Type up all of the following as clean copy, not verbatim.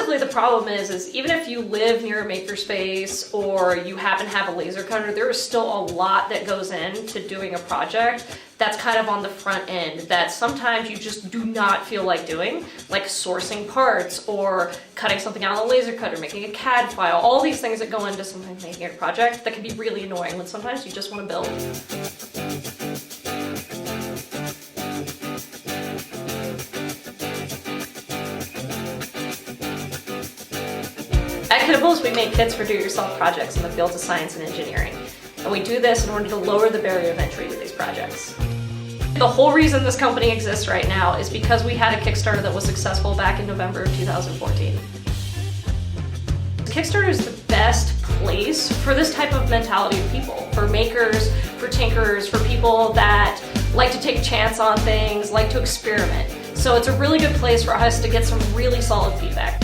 basically the problem is even if you live near a makerspace or you happen to have a laser cutter, there is still a lot that goes into doing a project that's kind of on the front end that sometimes you just do not feel like doing, like sourcing parts or cutting something out on a laser cutter, making a CAD file, all these things that go into sometimes making a project that can be really annoying when sometimes you just want to build. At Kitables, we make kits for do-it-yourself projects in the fields of science and engineering. And we do this in order to lower the barrier of entry to these projects. The whole reason this company exists right now is because we had a Kickstarter that was successful back in November of 2014. Kickstarter is the best place for this type of mentality of people, for makers, for tinkerers, for people that like to take a chance on things, like to experiment. So it's a really good place for us to get some really solid feedback.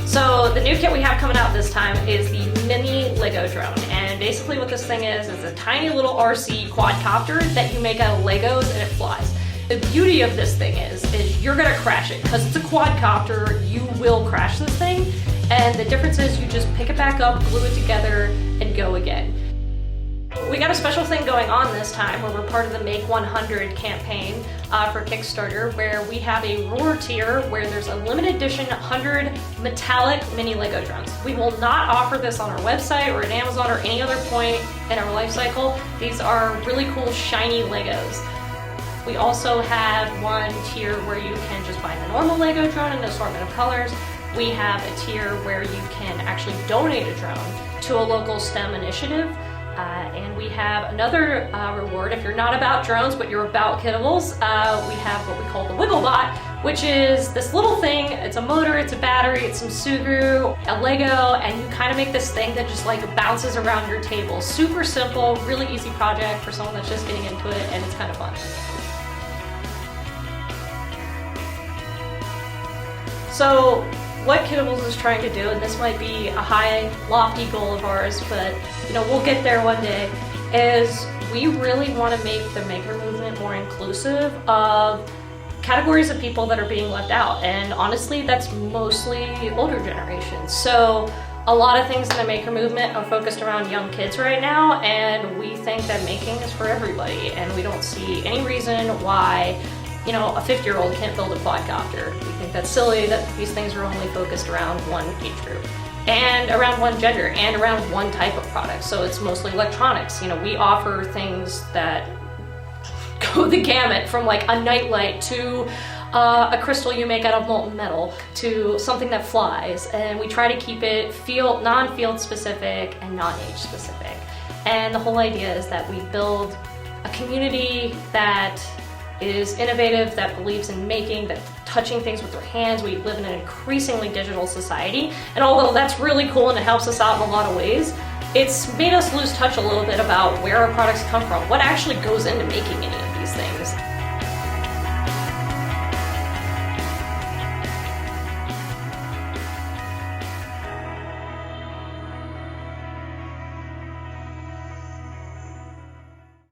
So the new kit we have coming out this time is the mini Lego drone, and basically what this thing is a tiny little RC quadcopter that you make out of Legos and it flies. The beauty of this thing is you're gonna crash it because it's a quadcopter. You will crash this thing, and the difference is you just pick it back up, glue it together, and go again. We got a special thing going on this time where we're part of the Make 100 campaign for Kickstarter, where we have a Roar tier where there's a limited edition 100 metallic mini Lego drones. We will not offer this on our website or at Amazon or any other point in our life cycle. These are really cool shiny Legos. We also have one tier where you can just buy the normal Lego drone in an assortment of colors. We have a tier where you can actually donate a drone to a local STEM initiative. And we have another reward if you're not about drones but you're about Kitables. We have what we call the Wigglebot, which is this little thing. It's a motor, it's a battery, it's some Sugru, a Lego, and you kind of make this thing that just like bounces around your table. Super simple, really easy project for someone that's just getting into it, and it's kind of fun. So what Kitables is trying to do, and this might be a high, lofty goal of ours, but we'll get there one day, is we really want to make the maker movement more inclusive of categories of people that are being left out. And honestly, that's mostly older generations. So a lot of things in the maker movement are focused around young kids right now, and we think that making is for everybody, and we don't see any reason why a 50-year-old can't build a quadcopter. We think that's silly that these things are only focused around one age group and around one gender and around one type of product. So it's mostly electronics. We offer things that go the gamut from like a nightlight to a crystal you make out of molten metal to something that flies. And we try to keep it non-field specific and non-age specific. And the whole idea is that we build a community that is innovative, that believes in making, that touching things with their hands. We live in an increasingly digital society, and although that's really cool and it helps us out in a lot of ways, it's made us lose touch a little bit about where our products come from, what actually goes into making it.